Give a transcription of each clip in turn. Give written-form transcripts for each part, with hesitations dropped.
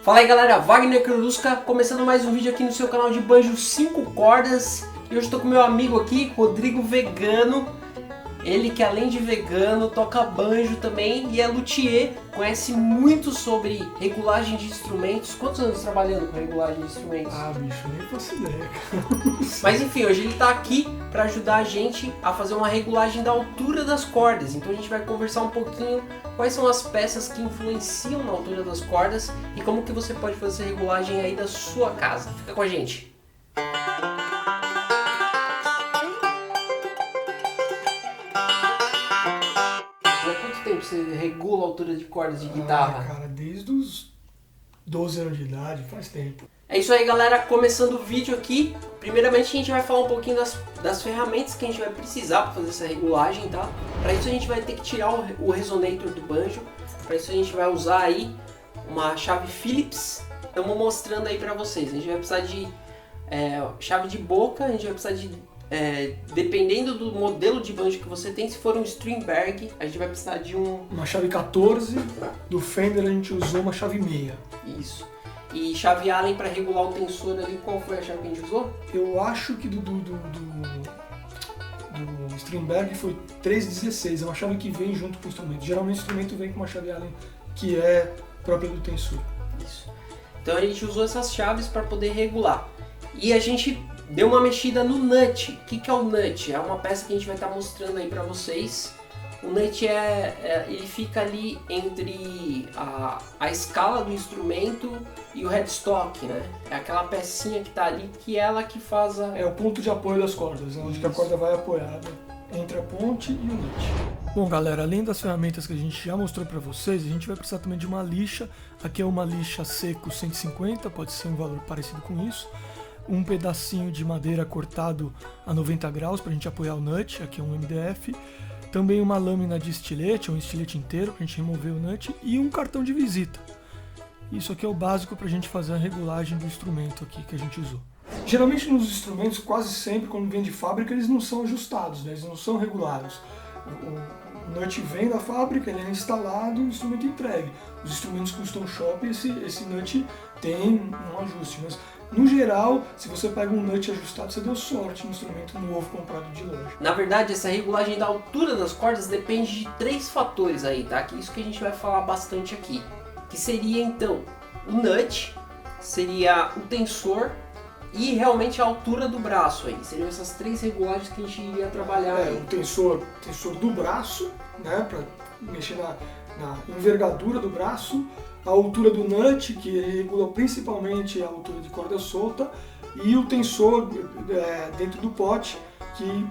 Fala aí galera, Wagner Kroluska, começando mais um vídeo aqui no seu canal de banjo 5 cordas. E hoje estou com meu amigo aqui, Rodrigo Vegano. Ele que além de vegano, toca banjo também e é luthier, conhece muito sobre regulagem de instrumentos. Quantos anos trabalhando com regulagem de instrumentos? Ah, bicho, nem faço ideia, cara. Mas enfim, hoje ele está aqui para ajudar a gente a fazer uma regulagem da altura das cordas. Então a gente vai conversar um pouquinho quais são as peças que influenciam na altura das cordas e como que você pode fazer essa regulagem aí da sua casa. Fica com a gente! Há quanto tempo você regula a altura de cordas de guitarra? Cara, desde os 12 anos de idade, faz tempo. É isso aí galera, começando o vídeo aqui. Primeiramente a gente vai falar um pouquinho das ferramentas que a gente vai precisar para fazer essa regulagem, tá? Para isso a gente vai ter que tirar o resonator do banjo. Para isso a gente vai usar aí uma chave Phillips. Estamos mostrando aí para vocês. A gente vai precisar de chave de boca, a gente vai precisar de... dependendo do modelo de banjo que você tem, se for um Strindberg, a gente vai precisar de uma chave 14, do Fender a gente usou uma chave 6. Isso. E chave Allen para regular o tensor ali, qual foi a chave que a gente usou? Eu acho que do Strindberg foi 316, é uma chave que vem junto com o instrumento. Geralmente o instrumento vem com uma chave Allen que é própria do tensor. Isso. Então a gente usou essas chaves para poder regular. E a gente deu uma mexida no nut. O que é o nut? É uma peça que a gente vai estar mostrando aí para vocês. O nut ele fica ali entre a escala do instrumento e o headstock, né? É aquela pecinha que está ali que é ela que faz a... É o ponto de apoio das cordas, né? Onde que a corda vai apoiada entre a ponte e o nut. Bom galera, além das ferramentas que a gente já mostrou para vocês, a gente vai precisar também de uma lixa. Aqui é uma lixa seco 150, pode ser um valor parecido com isso. Um pedacinho de madeira cortado a 90 graus para a gente apoiar o nut, aqui é um MDF. Também uma lâmina de estilete, um estilete inteiro para a gente remover o nut e um cartão de visita. Isso aqui é o básico para a gente fazer a regulagem do instrumento aqui que a gente usou. Geralmente nos instrumentos, quase sempre, quando vem de fábrica, eles não são ajustados, né? Eles não são regulados. O nut vem da fábrica, ele é instalado e o instrumento entregue. Os instrumentos custom shop, esse nut tem um ajuste, mas no geral, se você pega um nut ajustado, você deu sorte no instrumento novo comprado de loja. Na verdade, essa regulagem da altura das cordas depende de 3 fatores aí, tá? Que isso que a gente vai falar bastante aqui. Que seria então o nut, seria o tensor e realmente a altura do braço aí. Seriam essas 3 regulagens que a gente iria trabalhar aí. O tensor do braço, né, para mexer na envergadura do braço, a altura do nut, que regula principalmente a altura de corda solta, e o tensor dentro do pote, que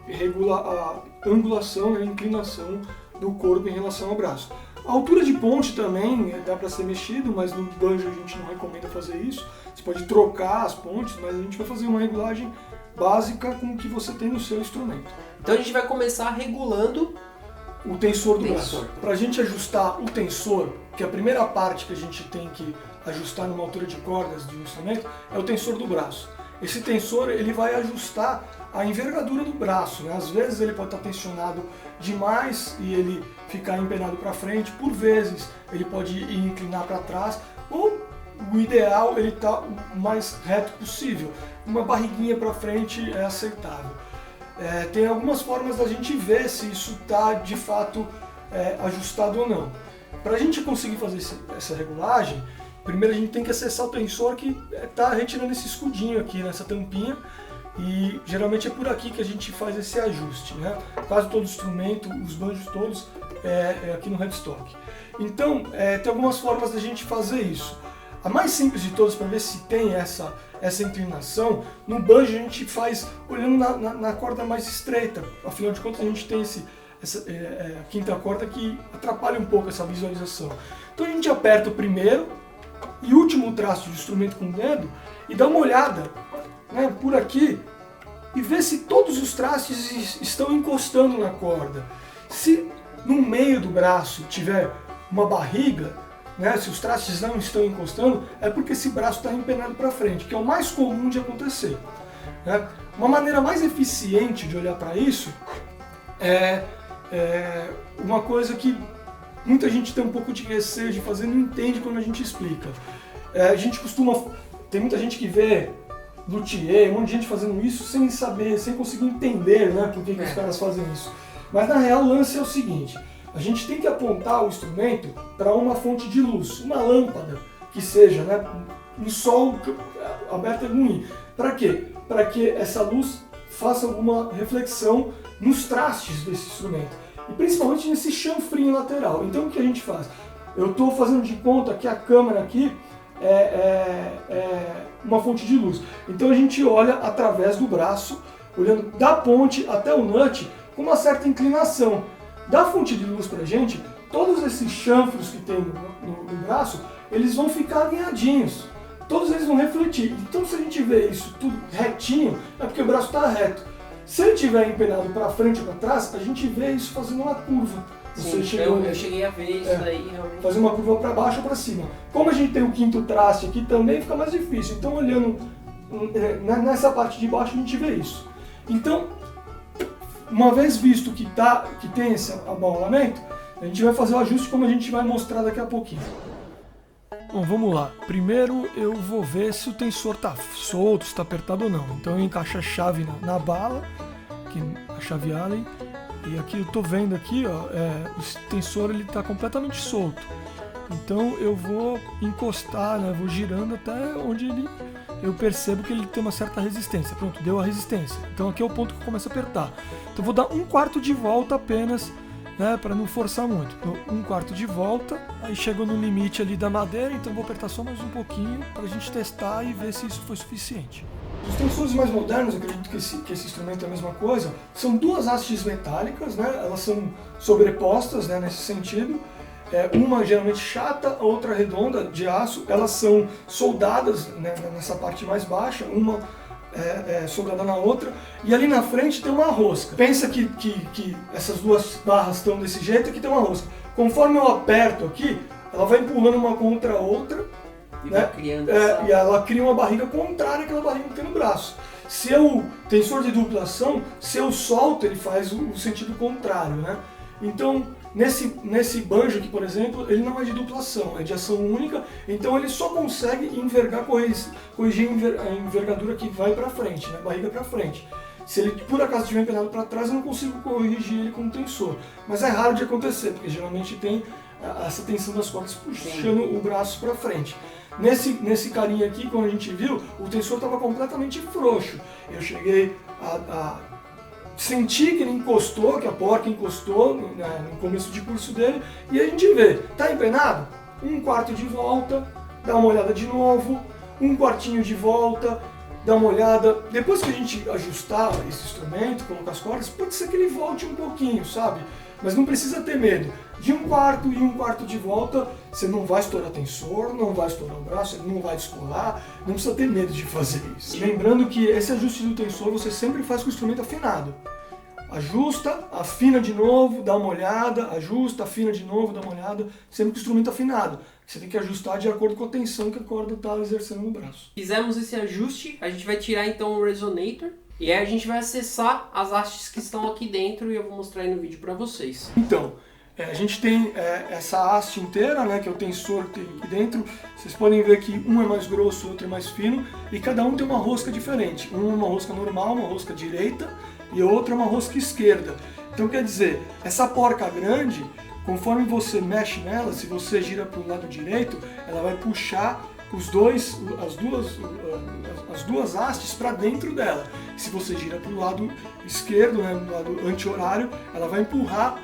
regula a angulação e a inclinação do corpo em relação ao braço. A altura de ponte também dá para ser mexido, mas no banjo a gente não recomenda fazer isso. Você pode trocar as pontes, mas a gente vai fazer uma regulagem básica com o que você tem no seu instrumento. Então a gente vai começar regulando o tensor do braço. Para a gente ajustar o tensor, que é a primeira parte que a gente tem que ajustar numa altura de cordas de um instrumento, é o tensor do braço. Esse tensor ele vai ajustar a envergadura do braço, né? Às vezes ele pode estar tensionado demais e ele ficar empenado para frente, por vezes ele pode inclinar para trás, ou o ideal ele está o mais reto possível. Uma barriguinha para frente é aceitável. Tem algumas formas da gente ver se isso está de fato ajustado ou não. Para a gente conseguir fazer essa regulagem, primeiro a gente tem que acessar o tensor que está retirando esse escudinho aqui nessa tampinha, e geralmente é por aqui que a gente faz esse ajuste, né? Quase todo instrumento, os banjos todos, é aqui no headstock. Então, tem algumas formas da gente fazer isso. A mais simples de todas, para ver se tem essa inclinação, no banjo a gente faz olhando na corda mais estreita. Afinal de contas a gente tem essa quinta corda que atrapalha um pouco essa visualização. Então a gente aperta o primeiro e último traço do instrumento com o dedo e dá uma olhada, né, por aqui e vê se todos os traços estão encostando na corda. Se no meio do braço tiver uma barriga, né, se os traços não estão encostando, é porque esse braço está empenado para frente, que é o mais comum de acontecer, né? Uma maneira mais eficiente de olhar para isso é uma coisa que muita gente tem um pouco de receio de fazer, não entende quando a gente explica. A gente costuma... Tem muita gente que vê luthier, um monte de gente fazendo isso sem saber, sem conseguir entender, né, por que os caras fazem isso. Mas na real o lance é o seguinte, a gente tem que apontar o instrumento para uma fonte de luz, uma lâmpada que seja, né, no sol aberto é ruim. Para quê? Para que essa luz faça alguma reflexão nos trastes desse instrumento. E principalmente nesse chanfrinho lateral. Então o que a gente faz? Eu estou fazendo de conta que a câmera aqui é uma fonte de luz. Então a gente olha através do braço, olhando da ponte até o nut, com uma certa inclinação. Da fonte de luz pra gente, todos esses chanfros que tem no braço, eles vão ficar alinhadinhos. Todos eles vão refletir. Então se a gente vê isso tudo retinho, é porque o braço está reto. Se ele estiver empenado para frente ou para trás, a gente vê isso fazendo uma curva. Sim, eu cheguei a ver isso daí realmente. Fazer uma curva para baixo ou para cima. Como a gente tem o quinto traste aqui também, fica mais difícil. Então olhando nessa parte de baixo a gente vê isso. Então, uma vez visto que tem esse abalamento, a gente vai fazer o ajuste como a gente vai mostrar daqui a pouquinho. Bom, vamos lá. Primeiro eu vou ver se o tensor está solto, se está apertado ou não. Então eu encaixo a chave na bala, aqui, a chave Allen, e aqui eu estou vendo aqui, ó, o tensor ele está completamente solto. Então eu vou encostar, né, vou girando até onde eu percebo que ele tem uma certa resistência. Pronto, deu a resistência. Então aqui é o ponto que eu começo a apertar. Então eu vou dar 1/4 de volta apenas, né, para não forçar muito. Então, 1/4 de volta, aí chegou no limite ali da madeira, então vou apertar só mais um pouquinho para a gente testar e ver se isso foi suficiente. Os tensores mais modernos, eu acredito que esse instrumento é a mesma coisa, são duas hastes metálicas, né, elas são sobrepostas, né, nesse sentido. Uma geralmente chata, a outra redonda, de aço, elas são soldadas, né, nessa parte mais baixa, uma soldada na outra, e ali na frente tem uma rosca. Pensa que essas duas barras estão desse jeito, aqui tem uma rosca. Conforme eu aperto aqui, ela vai empurrando uma contra a outra, e, né? E ela cria uma barriga contrária àquela barriga que tem no braço. Se eu tensor de dupla ação, se eu solto, ele faz o sentido contrário, né? Então, nesse banjo aqui, por exemplo, ele não é de dupla ação, é de ação única, então ele só consegue envergar, corrigir a envergadura que vai para frente, né, barriga para frente. Se ele por acaso estiver empenado para trás, eu não consigo corrigir ele com o tensor. Mas é raro de acontecer, porque geralmente tem essa tensão das cordas puxando o braço para frente. Nesse carinha aqui, como a gente viu, o tensor estava completamente frouxo. Eu cheguei a senti que ele encostou, que a porca encostou no começo de curso dele, e a gente vê, tá empenado? 1/4 de volta, dá uma olhada de novo, 1/4 de volta, dá uma olhada. Depois que a gente ajustar esse instrumento, colocar as cordas, pode ser que ele volte um pouquinho, sabe? Mas não precisa ter medo. De 1/4 e 1/4 de volta, você não vai estourar tensor, não vai estourar o braço, ele não vai descolar, não precisa ter medo de fazer isso. Lembrando que esse ajuste do tensor você sempre faz com o instrumento afinado. Ajusta, afina de novo, dá uma olhada, ajusta, afina de novo, dá uma olhada, sempre com o instrumento afinado. Você tem que ajustar de acordo com a tensão que a corda está exercendo no braço. Fizemos esse ajuste, a gente vai tirar então o resonator. E aí a gente vai acessar as hastes que estão aqui dentro e eu vou mostrar aí no vídeo para vocês. Então, a gente tem essa haste inteira, né, que é o tensor que tem aqui dentro. Vocês podem ver que um é mais grosso, o outro é mais fino, e cada um tem uma rosca diferente. Um é uma rosca normal, uma rosca direita, e a outra é uma rosca esquerda. Então quer dizer, essa porca grande, conforme você mexe nela, se você gira para o lado direito, ela vai puxar as duas hastes para dentro dela. Se você gira para o lado esquerdo, né, no lado anti-horário, ela vai empurrar,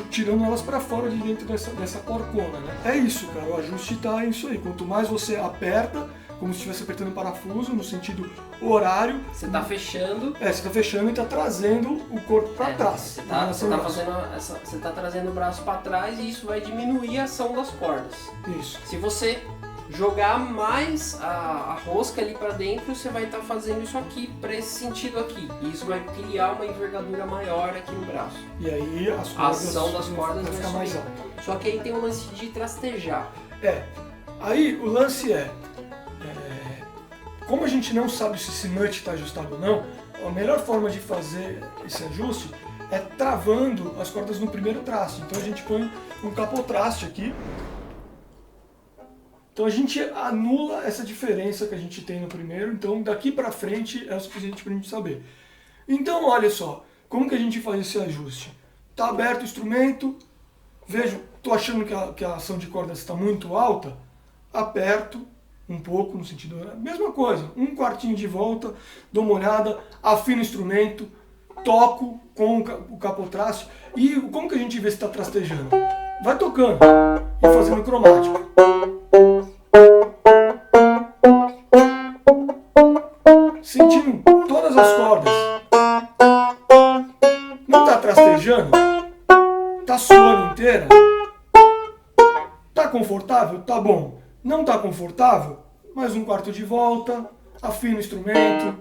tirando elas para fora de dentro dessa porcona, né? É isso, cara, o ajuste tá isso aí. Quanto mais você aperta, como se estivesse apertando um parafuso, no sentido horário. Você está fechando. Você está fechando e está trazendo o corpo para trás. Você tá trazendo o braço para trás e isso vai diminuir a ação das cordas. Isso. Se você jogar mais a rosca ali para dentro, você vai estar fazendo isso aqui, para esse sentido aqui. E isso vai criar uma envergadura maior aqui no braço. E aí a ação das cordas vai ficar mais alta. Só que aí tem um lance de trastejar. Aí o lance como a gente não sabe se esse nut está ajustado ou não, a melhor forma de fazer esse ajuste é travando as cordas no primeiro traste. Então a gente põe um capotraste aqui. Então a gente anula essa diferença que a gente tem no primeiro, então daqui para frente é o suficiente para a gente saber. Então olha só, como que a gente faz esse ajuste? Está aberto o instrumento, vejo, estou achando que a ação de cordas está muito alta, aperto um pouco, no sentido, mesma coisa, um quartinho de volta, dou uma olhada, afino o instrumento, toco com o capotraste e como que a gente vê se está trastejando? Vai tocando e fazendo cromático. Sentindo todas as cordas. Não está trastejando? Está suando inteira? Está confortável? Tá bom. Não está confortável? Mais um quarto de volta, afino o instrumento,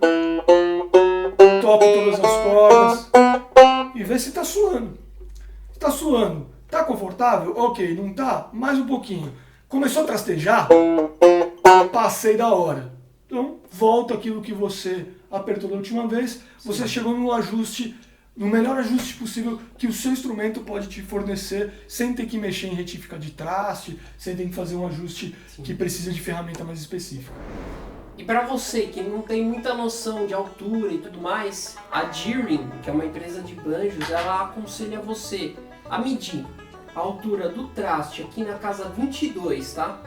toco todas as cordas e vê se está suando. Está suando. Está confortável? Ok, não está? Mais um pouquinho. Começou a trastejar? Passei da hora. Então, volta aquilo que você apertou da última vez. Você chegou no ajuste, no melhor ajuste possível que o seu instrumento pode te fornecer, sem ter que mexer em retífica de traste, sem ter que fazer um ajuste que precisa de ferramenta mais específica. E para você que não tem muita noção de altura e tudo mais, a Deering, que é uma empresa de banjos, ela aconselha você a medir a altura do traste aqui na casa 22, tá?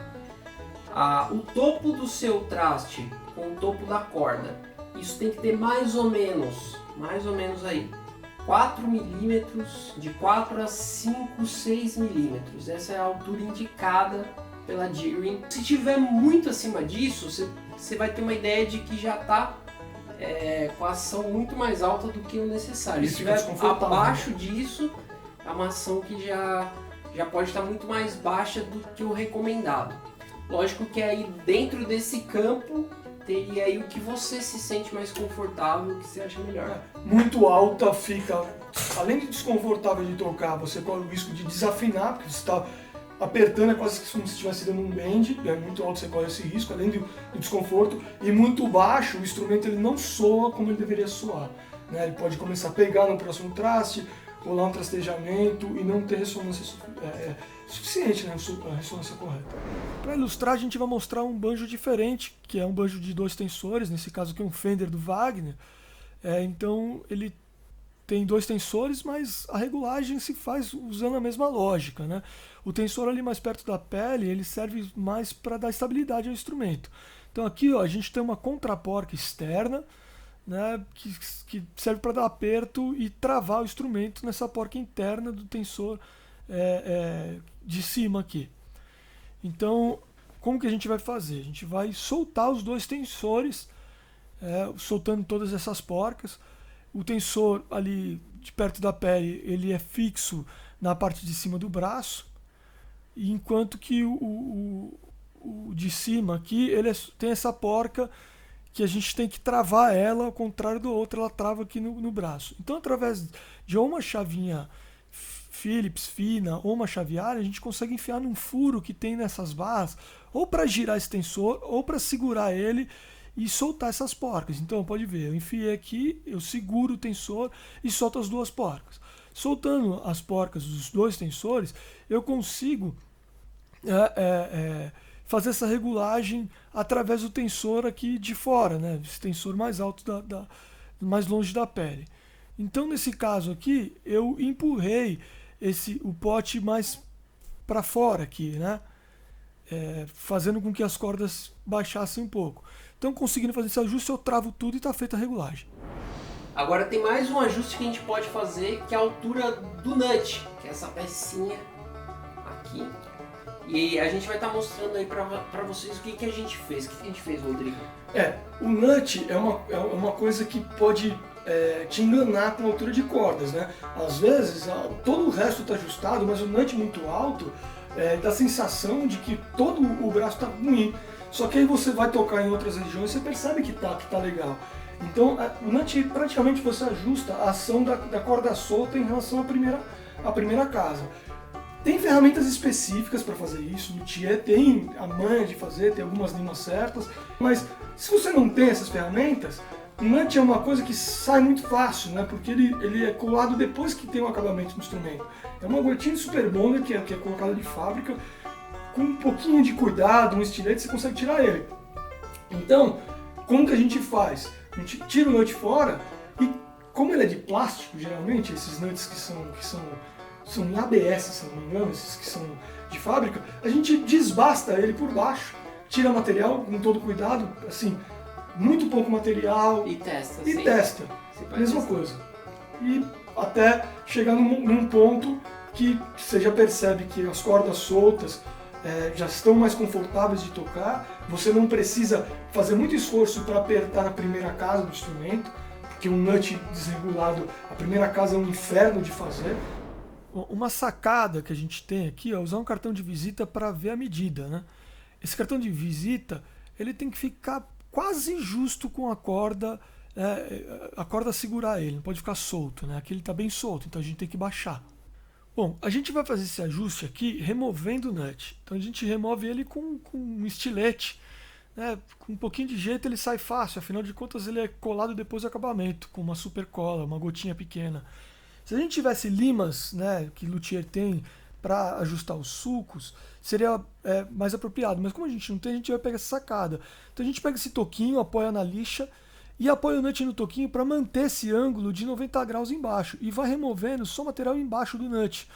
O topo do seu traste com o topo da corda, isso tem que ter mais ou menos aí, 4 milímetros, de 4 a 5, 6 milímetros. Essa é a altura indicada pela Deering. Se tiver muito acima disso, você vai ter uma ideia de que já está com a ação muito mais alta do que o necessário. Se estiver abaixo disso, é uma ação que já pode estar muito mais baixa do que o recomendado. Lógico que aí dentro desse campo teria aí o que você se sente mais confortável, o que você acha melhor. Muito alta fica, além de desconfortável de tocar, você corre o risco de desafinar, porque você está apertando, é quase como se estivesse dando um bend, é muito alto, você corre esse risco, além do desconforto. E muito baixo, o instrumento ele não soa como ele deveria soar, né? Ele pode começar a pegar no próximo traste, rolar um trastejamento e não ter ressonância suficiente, né? A ressonância correta. Para ilustrar, a gente vai mostrar um banjo diferente, que é um banjo de 2 tensores, nesse caso aqui é um Fender do Wagner. Então ele tem 2 tensores, mas a regulagem se faz usando a mesma lógica, né? O tensor ali mais perto da pele, ele serve mais para dar estabilidade ao instrumento. Então aqui ó, a gente tem uma contraporca externa, né, que serve para dar aperto e travar o instrumento nessa porca interna do tensor de cima aqui. Então, como que a gente vai fazer? A gente vai soltar os 2 tensores, soltando todas essas porcas. O tensor ali de perto da pele, ele é fixo na parte de cima do braço, enquanto que o de cima aqui, ele tem essa porca que a gente tem que travar ela, ao contrário do outro, ela trava aqui no braço. Então, através de uma chavinha Phillips fina ou uma chavealha, a gente consegue enfiar num furo que tem nessas barras, ou para girar esse tensor, ou para segurar ele e soltar essas porcas. Então, pode ver, eu enfiei aqui, eu seguro o tensor e solto as 2 porcas. Soltando as porcas dos 2 tensores, eu consigo fazer essa regulagem através do tensor aqui de fora, né? Esse tensor mais alto, mais longe da pele. Então, nesse caso aqui, eu empurrei o pote mais para fora aqui, né? Fazendo com que as cordas baixassem um pouco. Então, conseguindo fazer esse ajuste, eu travo tudo e está feita a regulagem. Agora tem mais um ajuste que a gente pode fazer, que é a altura do nut, que é essa pecinha aqui. E a gente vai estar mostrando aí para vocês o que a gente fez. O que a gente fez, Rodrigo? O nut é uma coisa que pode te enganar com a altura de cordas, né? Às vezes, todo o resto está ajustado, mas o nut muito alto dá a sensação de que todo o braço está ruim. Só que aí você vai tocar em outras regiões e você percebe que tá legal. Então, o nut praticamente você ajusta a ação da corda solta em relação à primeira casa. Tem ferramentas específicas para fazer isso, o luthier tem a manha de fazer, tem algumas limas certas, mas se você não tem essas ferramentas, o nut é uma coisa que sai muito fácil, né? Porque ele é colado depois que tem o acabamento do instrumento. É uma gotinha de super bonder que é colocada de fábrica, com um pouquinho de cuidado, um estilete, você consegue tirar ele. Então, como que a gente faz? A gente tira o nut fora e, como ele é de plástico, geralmente, esses nuts que são em ABS, se não me engano, esses que são de fábrica, a gente desbasta ele por baixo, tira material com todo cuidado, assim, muito pouco material. E testa. E testa. Mesma coisa. E até chegar num ponto que você já percebe que as cordas soltas já estão mais confortáveis de tocar, você não precisa fazer muito esforço para apertar na primeira casa do instrumento, porque um nut desregulado, a primeira casa é um inferno de fazer. Uma sacada que a gente tem aqui é usar um cartão de visita para ver a medida, né? Esse cartão de visita ele tem que ficar quase justo com a corda segurar ele, não pode ficar solto, né? Aqui ele está bem solto, então a gente tem que baixar. Bom, a gente vai fazer esse ajuste aqui removendo o nut. Então a gente remove ele com um estilete, né? Com um pouquinho de jeito ele sai fácil, afinal de contas ele é colado depois do acabamento, com uma super cola, uma gotinha pequena. Se a gente tivesse limas, né, que luthier tem para ajustar os sulcos, seria mais apropriado. Mas como a gente não tem, a gente vai pegar essa sacada. Então a gente pega esse toquinho, apoia na lixa e apoia o nut no toquinho para manter esse ângulo de 90 graus embaixo. E vai removendo só o material embaixo do nut.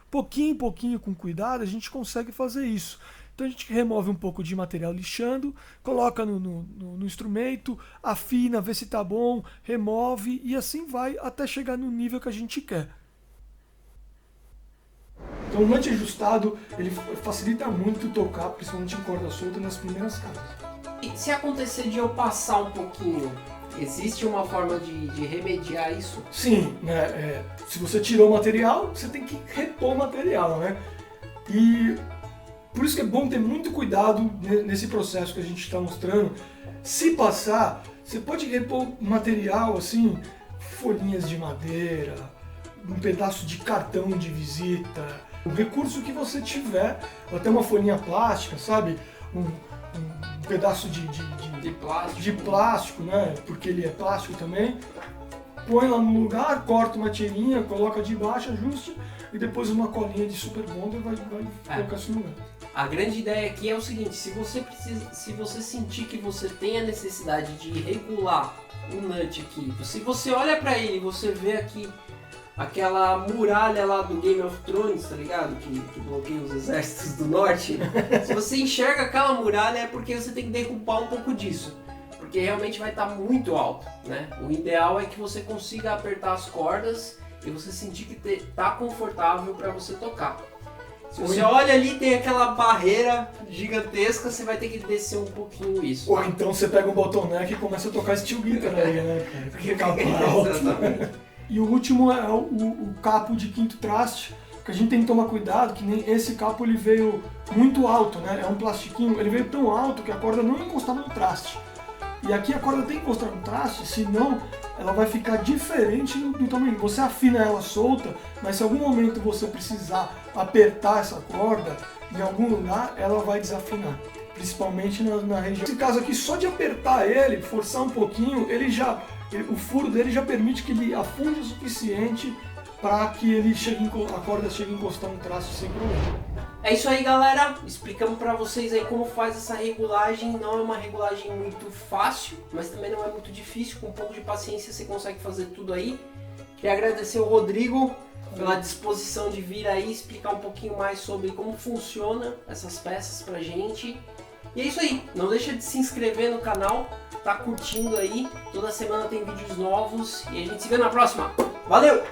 Pouquinho em pouquinho, com cuidado, a gente consegue fazer isso. Então a gente remove um pouco de material lixando, coloca no instrumento, afina, vê se está bom, remove e assim vai até chegar no nível que a gente quer. Então o nut ajustado ele facilita muito tocar, principalmente em corda solta, nas primeiras casas. E se acontecer de eu passar um pouquinho, existe uma forma de remediar isso? Sim, né? Se você tirou o material, você tem que repor o material, né? E por isso que é bom ter muito cuidado nesse processo que a gente está mostrando. Se passar, você pode repor material assim, folhinhas de madeira, um pedaço de cartão de visita, o recurso que você tiver, até uma folhinha plástica, sabe? Um pedaço de plástico, né? Porque ele é plástico também. Põe lá no lugar, corta uma tirinha, coloca de baixo, ajuste e depois uma colinha de super bonder vai colocar isso no lugar. A grande ideia aqui é o seguinte: se você sentir que você tem a necessidade de regular o nut aqui, se você olha pra ele e você vê aqui aquela muralha lá do Game of Thrones, tá ligado? Que bloqueia os exércitos do norte. Se você enxerga aquela muralha é porque você tem que derrubar um pouco disso, porque realmente vai estar muito alto, né? O ideal é que você consiga apertar as cordas e você sentir que tá confortável para você tocar. Se você olha ali, tem aquela barreira gigantesca, você vai ter que descer um pouquinho isso. Ou então você pega um bottleneck e começa a tocar steel guitar aí, né? Porque capa alto. E o último é o capo de quinto traste, que a gente tem que tomar cuidado, que nem esse capo ele veio muito alto, né? É um plastiquinho, ele veio tão alto que a corda não encostava no traste. E aqui a corda tem que encostar no traste, senão ela vai ficar diferente do tamanho. Você afina ela solta, mas se em algum momento você precisar apertar essa corda, em algum lugar ela vai desafinar, principalmente na região. Nesse caso aqui, só de apertar ele, forçar um pouquinho, o furo dele já permite que ele afunde o suficiente para que a corda chegue a encostar no traste sem problema. É isso aí, galera, explicamos para vocês aí como faz essa regulagem. Não é uma regulagem muito fácil, mas também não é muito difícil. Com um pouco de paciência você consegue fazer tudo aí. Queria agradecer o Rodrigo pela disposição de vir aí explicar um pouquinho mais sobre como funciona essas peças pra gente. E é isso aí, não deixa de se inscrever no canal, tá curtindo aí, toda semana tem vídeos novos e a gente se vê na próxima. Valeu!